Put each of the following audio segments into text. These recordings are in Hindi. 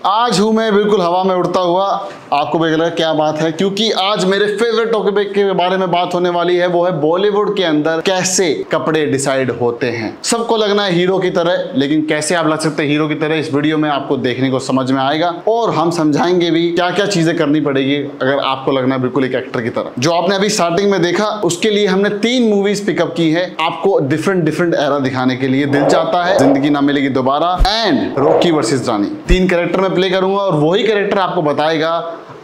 आज हूं मैं बिल्कुल हवा में उड़ता हुआ। आपको भी लगा क्या बात है, क्योंकि आज मेरे फेवरेट टॉपिक के बारे में बात होने वाली है। वो है बॉलीवुड के अंदर कैसे कपड़े डिसाइड होते हैं। सबको लगना है हीरो की तरह, लेकिन कैसे आप लग सकते हैं हीरो की तरह, इस वीडियो में आपको देखने को समझ में आएगा। और हम समझाएंगे भी क्या क्या चीजें करनी पड़ेगी अगर आपको लगना है बिल्कुल एक एक्टर की तरह। जो आपने अभी स्टार्टिंग में देखा, उसके लिए हमने 3 मूवीज पिकअप की है आपको डिफरेंट एरा दिखाने के लिए। दिल चाहता है, जिंदगी ना मिलेगी दोबारा and Rocky versus Rani. 3 character में प्ले करूंगा और वही कैरेक्टर आपको बताएगा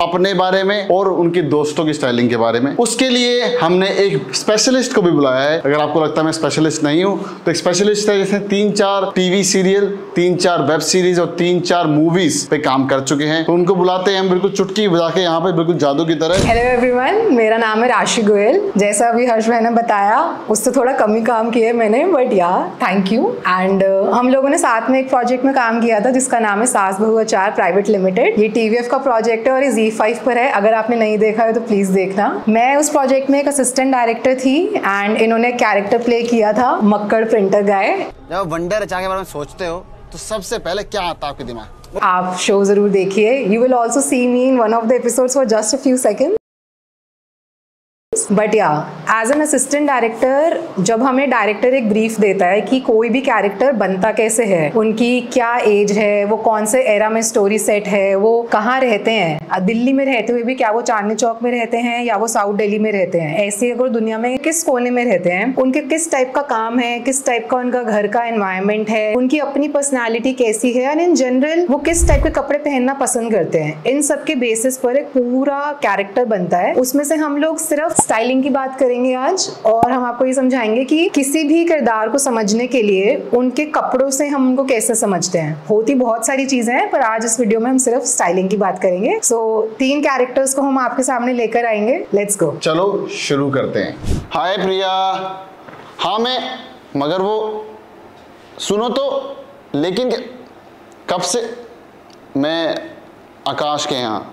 अपने बारे में और उनके दोस्तों की स्टाइलिंग के बारे में। उसके लिए हमने एक स्पेशलिस्ट को भी बुलाया है। अगर आपको लगता है मैं स्पेशलिस्ट नहीं हूं, तो एक स्पेशलिस्ट है जैसे 3-4 टीवी सीरियल, 3-4 वेब सीरीज और 3-4 मूवीज पे काम कर चुके हैं। तो उनको बुलाते हैं हम बिल्कुल चुटकी बजा के यहाँ पे, बिल्कुल जादू की तरह। हेलो एवरीवन, मेरा नाम है राशि गोयल। जैसा अभी हर्ष भाई ने बताया, उससे थोड़ा कम ही काम किया है मैंने, बट या थैंक यू। एंड हम लोगों ने साथ में एक प्रोजेक्ट में काम किया था जिसका नाम है सास बहू अचार प्राइवेट लिमिटेड। ये टीवीएफ का प्रोजेक्ट है और ये Z5 पर है। अगर आपने नहीं देखा है तो प्लीज देखना। मैं उस प्रोजेक्ट में एक असिस्टेंट डायरेक्टर थी एंड इन्होंने कैरेक्टर प्ले किया था मक्कड़ प्रिंटर गाय। जब वंडर अचार के बारे में सोचते हो तो सबसे पहले क्या आता है आपके दिमाग? आप शो जरूर देखिए। You will also see me in one of the episodes for just a few seconds. But या एज एन असिस्टेंट डायरेक्टर, जब हमें डायरेक्टर एक ब्रीफ देता है कि कोई भी कैरेक्टर बनता कैसे है, उनकी क्या एज है, वो कौन से एरा में स्टोरी सेट है, वो कहाँ रहते हैं, दिल्ली में रहते हुए भी क्या वो चांदनी चौक में रहते हैं या वो साउथ दिल्ली में रहते हैं, ऐसे अगर दुनिया में किस कोने में रहते हैं, उनके किस टाइप का काम है, किस टाइप का उनका घर का एनवायरमेंट है, उनकी अपनी पर्सनैलिटी कैसी है एंड इन जनरल वो किस टाइप के कपड़े पहनना पसंद करते हैं, इन सब के बेसिस पर एक पूरा कैरेक्टर बनता है। उसमें से हम लोग सिर्फ स्टाइलिंग की बात करेंगे आज, और हम आपको ये समझाएंगे कि किसी भी किरदार को समझने के लिए उनके कपड़ों से हम उनको कैसे समझते हैं। होती बहुत सारी चीजें हैं, पर आज इस वीडियो में हम सिर्फ स्टाइलिंग की बात करेंगे। सो 3 कैरेक्टर्स को हम आपके सामने लेकर आएंगे। Let's go. चलो शुरू करते हैं। हाय प्रिया। हाँ मैं, मगर वो सुनो तो, लेकिन कब से? मैं आकाश के यहाँ।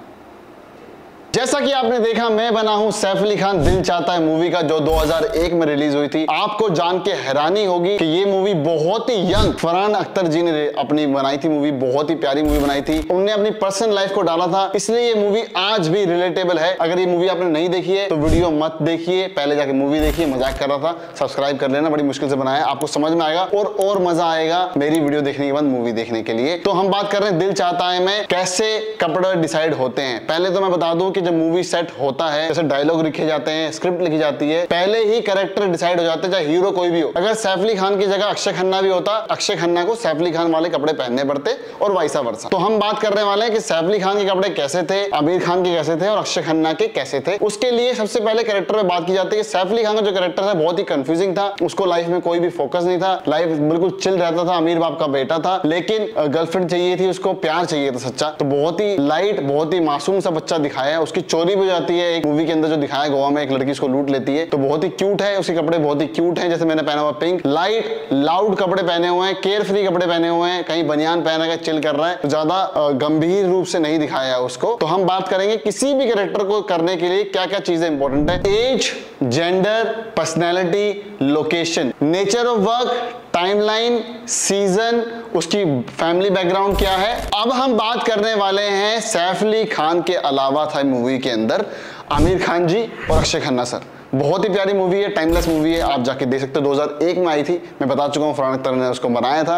जैसा कि आपने देखा, मैं बना हूं सैफ अली खान दिल चाहता है मूवी का, जो 2001 में रिलीज हुई थी। आपको जान के हैरानी होगी कि ये मूवी बहुत ही यंग फरहान अख्तर जी ने अपनी बनाई थी मूवी। बहुत ही प्यारी मूवी बनाई थी। उन्होंने अपनी पर्सनल लाइफ को डाला था, इसलिए ये मूवी आज भी रिलेटेबल है। अगर ये मूवी आपने नहीं देखी है तो वीडियो मत देखिए, पहले जाके मूवी देखिए। मजाक कर रहा था, सब्सक्राइब कर लेना, बड़ी मुश्किल से बनाया, आपको समझ में आएगा और मजा आएगा मेरी वीडियो देखने के बाद मूवी देखने के लिए। तो हम बात कर रहे हैं दिल चाहता है में कैसे कपड़े डिसाइड होते हैं। पहले तो मैं बता दूं कि जब मूवी सेट होता है, जैसे डायलॉग लिखे जाते हैं, स्क्रिप्ट लिखी जाती है, पहले ही कैरेक्टर डिसाइड हो जाते हैं, चाहे हीरो कोई भी हो। अगर सैफ अली खान की जगह अक्षय खन्ना भी होता, अक्षय खन्ना को सैफ अली खान वाले कपड़े पहनने पड़ते और वाइसा वर्सा। तो हम बात करने वाले हैं कि सैफ अली खान के कपड़े कैसे थे, आमिर खान के कैसे थे और अक्षय खन्ना के कैसे थे। उसके लिए सबसे पहले कैरेक्टर में बात की जाती है। सैफ अली खान का जो कैरेक्टर था बहुत ही कंफ्यूजिंग था। उसको लाइफ में कोई भी फोकस नहीं था, लाइफ बिल्कुल चिल रहता था, अमीर बाप का बेटा था, लेकिन गर्लफ्रेंड चाहिए थी उसको, प्यार चाहिए था सच्चा। तो बहुत ही लाइट, बहुत ही मासूम सा बच्चा दिखाया है। उसकी चोरी भी हो जाती है एक मूवी के अंदर, जो दिखाया गोवा में एक लड़की उसको लूट लेती है। तो बहुत ही क्यूट है, उसके कपड़े बहुत ही क्यूट हैं। जैसे मैंने पहना हुआ पिंक लाइट लाउड कपड़े पहने हुए हैं, केयर फ्री कपड़े पहने हुए हैं, कहीं बनियान पहना के चिल कर रहा है, तो ज्यादा गंभीर रूप से नहीं दिखाया है उसको। तो हम बात करेंगे किसी भी कैरेक्टर को करने के लिए क्या क्या चीजें इंपॉर्टेंट है। Age, gender, personality, location, nature of work, timeline, season, उसकी फैमिली बैकग्राउंड क्या है। अब हम बात करने वाले हैं सैफ अली खान के अलावा था मूवी के अंदर आमिर खान जी और अक्षय खन्ना सर। बहुत ही प्यारी मूवी है, टाइमलेस मूवी है, आप जाके देख सकते हो। 2001 में आई थी, मैं बता चुका हूँ, फरहान अख्तर ने उसको बनाया था।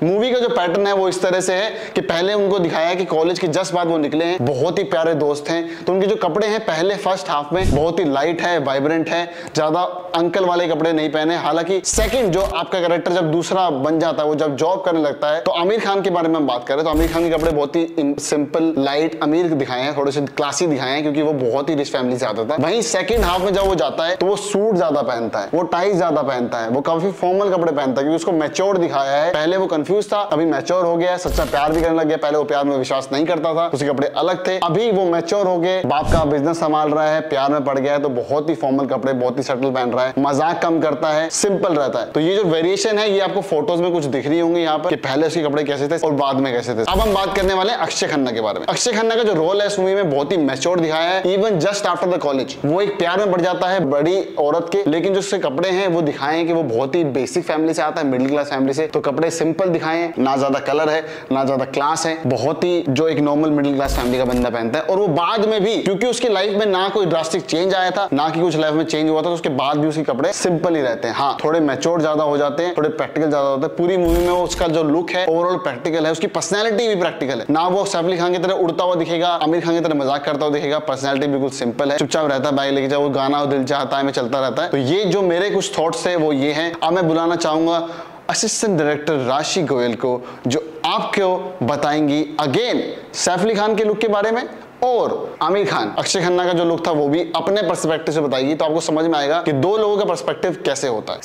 मूवी का जो पैटर्न है वो इस तरह से है कि पहले उनको दिखाया है कि कॉलेज के जस्ट बाद वो निकले हैं, बहुत ही प्यारे दोस्त हैं। तो उनके जो कपड़े हैं पहले फर्स्ट हाफ में बहुत ही लाइट है, वाइब्रेंट है, ज्यादा अंकल वाले कपड़े नहीं पहने। हालांकि सेकंड जो आपका कैरेक्टर जब दूसरा बन जाता है, वो जब जॉब करने लगता है, तो आमिर खान के बारे में हम बात करें तो आमिर खान के कपड़े बहुत ही सिंपल लाइट अमीर दिखाए हैं, थोड़े से क्लासी दिखाए हैं, क्योंकि वो बहुत ही रिच फैमिली से आता था। वहीं सेकंड हाफ में जब वो जाता है तो वो सूट ज्यादा पहनता है, वो टाई ज्यादा पहनता है, वो काफी फॉर्मल कपड़े पहनता है, क्योंकि उसको मैच्योर दिखाया है। पहले वो कंफ्यूज था, अभी मैच्योर हो गया, सच्चा प्यार भी करने लग गया। पहले वो प्यार में विश्वास नहीं करता था, उसके कपड़े अलग थे। अभी वो मैच्योर हो गए, बाप का बिजनेस संभाल रहा है, प्यार में पड़ गया है, तो बहुत ही फॉर्मल कपड़े, बहुत ही सटल पहन रहा है, मजाक कम करता है, सिंपल रहता है। तो ये जो वेरिएशन है ये आपको फोटोज में कुछ दिख रही होंगी यहाँ पर कि पहले उसके कपड़े कैसे थे और बाद में कैसे थे। अब हम बात करने वाले हैं अक्षय खन्ना के बारे में। अक्षय खन्ना का जो रोल है इस मूवी में बहुत ही मैच्योर दिखाया है। Even just after the college वो एक प्यार में पड़ जाता है बड़ी औरत के, लेकिन जो उसके कपड़े हैं वो दिखाए हैं कि वो बहुत ही बेसिक फैमिली से आता है, मिडिल क्लास फैमिली से। तो कपड़े सिंपल दिखाए हैं, ना ज्यादा कलर है ना ज्यादा क्लास है, बहुत ही जो एक नॉर्मल मिडिल क्लास फैमिली का बंदा पहनता है। और वो बाद में भी, क्योंकि उसकी लाइफ में ना कोई ड्रास्टिक चेंज आया था ना कि कुछ लाइफ में चेंज हुआ था, तो उसके बाद भी उसके कपड़े सिंपल ही रहते हैं। हाँ, थोड़े मैच्योर ज्यादा हो जाते हैं, थोड़े प्रैक्टिकल ज्यादा होते हैं। पूरी मूवी में उसका जो लुक है ओवरऑल प्रैक्टिकल है, उसकी पर्सनैलिटी भी प्रैक्टिकल है। ना वो सैफ अली खान की तरह उड़ता हुआ दिखेगा, आमिर खान की तरह मजाक करता हुआ दिखेगा, पर्सनैलिटी बिल्कुल सिंपल है, चुपचाप रहता है, बाइक लेके जाओ, वो गाना दिल चाहता है में चलता रहता है। तो ये जो मेरे कुछ थॉट्स है वो ये हैं। अब मैं बुलाना चाहूंगा असिस्टेंट डायरेक्टर राशि गोयल को, जो आपको बताएंगी अगेन सैफ अली खान के लुक के बारे में और आमिर खान, अक्षय खन्ना का जो लुक था वो भी अपने पर्सपेक्टिव से बताएगी। तो आपको समझ में आएगा कि दो लोगों का पर्सपेक्टिव कैसे होता है।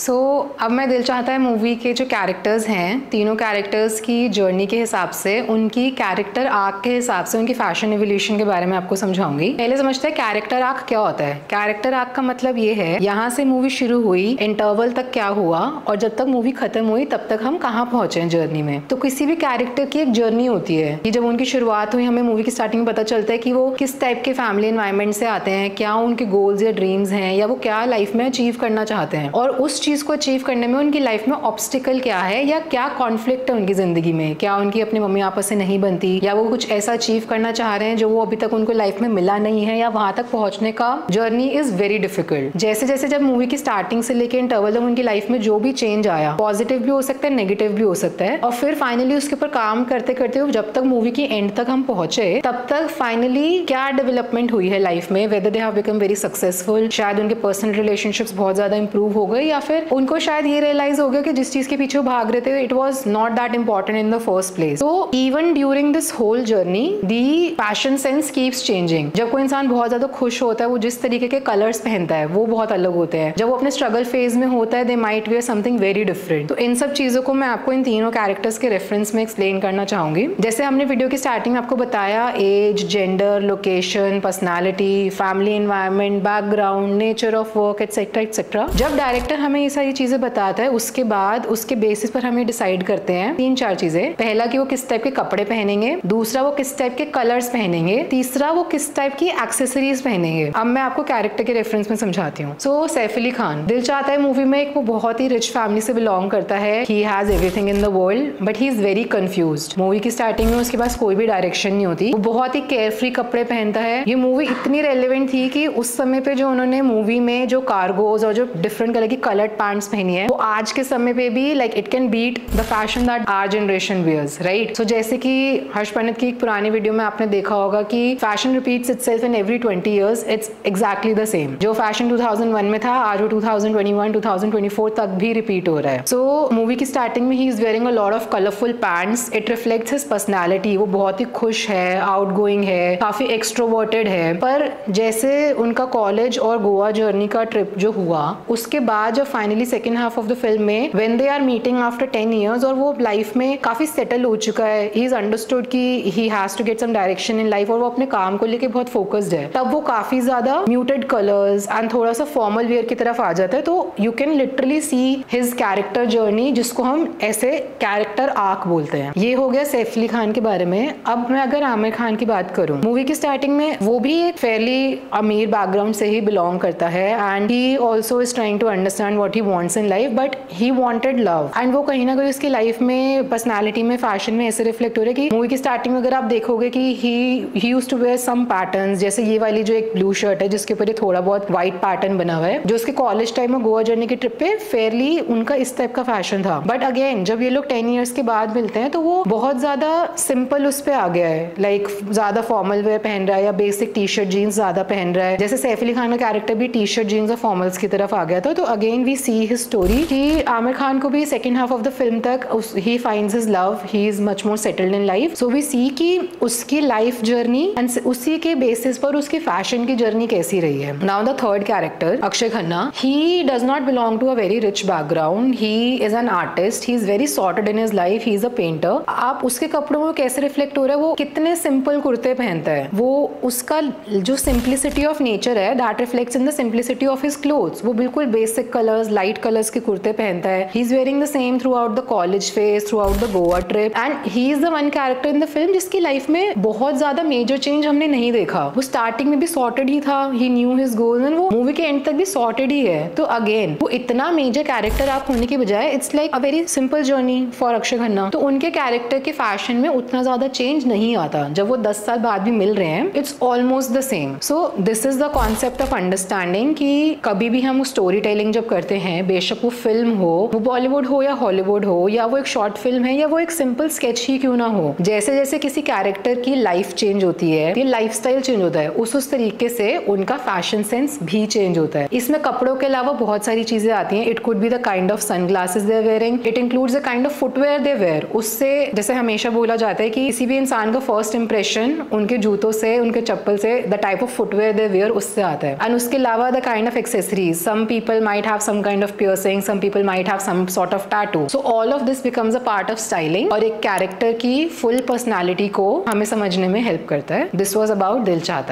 अब मैं दिल चाहता है मूवी के जो कैरेक्टर्स हैं, तीनों कैरेक्टर्स की जर्नी के हिसाब से, उनकी कैरेक्टर आर्क के हिसाब से, उनकी फैशन एवोल्यूशन के बारे में आपको समझाऊंगी। पहले समझते हैं कैरेक्टर आर्क क्या होता है। कैरेक्टर आर्क का मतलब ये है, यहाँ से मूवी शुरू हुई, इंटरवल तक क्या हुआ और जब तक मूवी खत्म हुई तब तक हम कहाँ पहुंचे जर्नी में। तो किसी भी कैरेक्टर की एक जर्नी होती है कि जब उनकी शुरुआत हुई, हमें मूवी की स्टार्टिंग में पता चलता है कि वो किस टाइप के फैमिली एनवायरनमेंट से आते हैं, क्या उनके गोल्स या ड्रीम्स हैं, या वो क्या लाइफ में अचीव करना चाहते हैं, और उस चीज को अचीव करने में उनकी लाइफ में ऑब्स्टिकल क्या है या क्या कॉन्फ्लिक्ट है उनकी जिंदगी में, क्या उनकी अपनी मम्मी आपस से नहीं बनती, या वो कुछ ऐसा अचीव करना चाह रहे हैं जो वो अभी तक उनको लाइफ में मिला नहीं है, या वहां तक पहुंचने का जर्नी इज वेरी डिफिकल्ट। जैसे जैसे जब मूवी की स्टार्टिंग से लेकर इंटरवल तक उनकी लाइफ में जो भी चेंज आया, पॉजिटिव भी हो सकता है, नेगेटिव भी हो सकता है, और फिर फाइनली उसके ऊपर काम करते करते जब तक मूवी की एंड तक हम पहुंचे, तब तक फाइनली क्या डेवलपमेंट हुई है लाइफ में, whether they have become very successful, शायद उनके पर्सनल रिलेशनशिप्स बहुत ज्यादा इंप्रूव हो गए, या फिर उनको शायद ये रियलाइज हो गया कि जिस चीज के पीछे वो भाग रहे थे it was not that important in the first place. तो even during this whole journey the fashion sense keeps changing. जब कोई इंसान बहुत ज्यादा खुश होता है, वो जिस तरीके के कलर्स पहनता है वो बहुत अलग होते हैं। जब वो अपने स्ट्रगल फेज में होता है, they might wear something very different. तो इन सब चीजों को मैं आपको इन तीनों कैरेक्टर्स के रेफरेंस में एक्सप्लेन करना चाहूंगी। जैसे हमने वीडियो की स्टार्टिंग में आपको बताया, age, gender, location, personality, family environment, background, nature of work, etcetera etcetera. जब डायरेक्टर हमें ये सारी चीजें बताता है, उसके बाद उसके बेसिस पर हमें डिसाइड करते हैं 3-4 चीजें। पहला कि वो किस टाइप के कपड़े पहनेंगे, दूसरा वो किस टाइप के कलर्स पहनेंगे, तीसरा वो किस टाइप की एक्सेसरीज पहनेंगे। अब मैं आपको कैरेक्टर के रेफरेंस में समझाती हूँ। सो सैफ अली खान, दिल चाहता है मूवी में एक वो बहुत ही रिच फैमिली से बिलोंग करता है, he has everything in the world but he is very confused. Movie की स्टार्टिंग में उसके पास कोई भी डायरेक्शन नहीं होती, वो बहुत ही केयरफ्री कपड़े पहनता है। ये मूवी इतनी रेलेवेंट थी कि उस समय पे जो उन्होंने मूवी में जो कार्गोज और जो डिफरेंट कलर की कलर्ड पैंट्स पहनी है, वो आज के समय पे भी like it can beat the fashion that our generation wears, right. So जैसे कि हर्ष पंडित की एक पुरानी वीडियो में आपने देखा होगा कि fashion repeats itself in every 20 years, it's exactly the same. जो फैशन 2001 में था, आज वो 2021 2024 तक भी रिपीट हो रहा है। सो मूवी की स्टार्टिंग में he is wearing a lot of colourful pants. It reflects his personality. वो बहुत ही खुश है, आउटगोइंग है, काफी एक्सट्रोवर्टेड है। पर जैसे उनका कॉलेज और गोवा जर्नी का ट्रिप जो हुआ, उसके बाद जब finally second half of the film में when they are meeting after 10 years और वो लाइफ में काफी सेटल हो चुका है, ही इज अंडरस्टूड कि he has to get some direction in life, और वो अपने काम को लेके बहुत फोकस्ड है, तब वो काफी ज्यादा म्यूटेड कलर्स एंड थोड़ा सा फॉर्मल वेयर की तरफ आ जाता है। तो you can literally see his character journey, जिसको हम ऐसे कैरेक्टर आर्क बोलते हैं। ये हो गया सैफ अली खान के बारे में। अब मैं अगर आमिर खान की बात करूं, मूवी की स्टार्टिंग में वो भी एक फेयरली अमीर बैकग्राउंड से ही बिलोंग करता है and he also is trying to understand what he wants in life, but he wanted love. And वो कहीं ना कहीं उसकी लाइफ में, पर्सनालिटी में, फैशन में ऐसे रिफ्लेक्ट हो रहा है कि मूवी की स्टार्टिंग में अगर आप देखोगे कि he used to wear some patterns, जैसे ये वाली जो एक ब्लू शर्ट है जिसके ऊपर ये थोड़ा बहुत व्हाइट पैटर्न बना हुआ है, जो उसके कॉलेज टाइम में गोवा जर्नी की ट्रिप पे फेयरली उनका इस टाइप का फैशन था। बट अगेन जब ये लोग 10 years के बाद मिलते हैं तो वो बहुत ज्यादा सिंपल उस पे आ गया है, लाइक ज्यादा फॉर्मल वेयर पहन रहा है या बेसिक टी शर्ट जीन्स ज्यादा पहन रहा है। जैसे सैफ अली खान का कैरेक्टर भी टी शर्ट जीन्स और फॉर्मल्स की तरफ आ गया था। तो again we see his story कि आमिर खान को भी second half of the film तक ही finds his love, he is much more settled in life. So we see कि उसकी लाइफ जर्नी एंड उसी के बेसिस पर उसकी फैशन की जर्नी कैसी रही है। Now the third character Akshaye Khanna, he does not belong to a very rich background, he is an artist, he is very sorted in his life, he is a painter. आप उसके कपड़ों में कैसे रिफ्लेक्ट हो रहा है, वो कितने सिंपल कुर्ते पहनता होता है, वो उसका जो सिंप्लिसिटी ऑफ नेचर है that reflects in the simplicity of his clothes. वो बिल्कुल बेसिक कलर्स, लाइट कलर्स के कुर्ते पहनता है। He is wearing the same through out the college phase, through out the Goa trip, and he is the one character in the film जिसकी लाइफ में बहुत ज्यादा मेजर चेंज हमने नहीं देखा। वो स्टार्टिंग में भी सॉर्टेड ही था, ही न्यू हिज गोल्स, एंड वो मूवी के एंड तक भी सॉर्टेड ही है। तो अगेन वो इतना मेजर कैरेक्टर आप होने की बजाय it's like a very simple journey for Akshay Khanna. तो उनके कैरेक्टर के फैशन में उतना ज्यादा चेंज नहीं आता। जब वो 10 साल बाद भी मिल रहे हैं, it's almost the same. So this is the concept of understanding कि कभी भी हम स्टोरी टेलिंग जब करते हैं, बेशक वो फिल्म हो, वो बॉलीवुड हो या हॉलीवुड हो, या वो एक शॉर्ट फिल्म है, या वो एक सिंपल स्केच ही क्यों ना हो, जैसे जैसे किसी कैरेक्टर की लाइफ चेंज होती है, ये लाइफ स्टाइल चेंज होता है, उस तरीके से उनका फैशन सेंस भी चेंज होता है। इसमें कपड़ों के अलावा बहुत सारी चीजें आती हैं। It could be the kind of sunglasses they are wearing, it includes the kind of footwear they wear. उससे जैसे हमेशा बोला जाता है कि किसी भी इंसान का फर्स्ट इंप्रेशन उनके जूतों से, उनके चप्पल से, the type of footwear they wear, उससे आता है। एंड उसके अलावा the kind of accessories, some people might have some kind of piercing, some people might have some sort of tattoo. So all of this becomes a part of styling और एक कैरेक्टर की फुल पर्सनैलिटी को हमें समझने में हेल्प करता है। दिस वॉज अबाउट दिल चाहता है।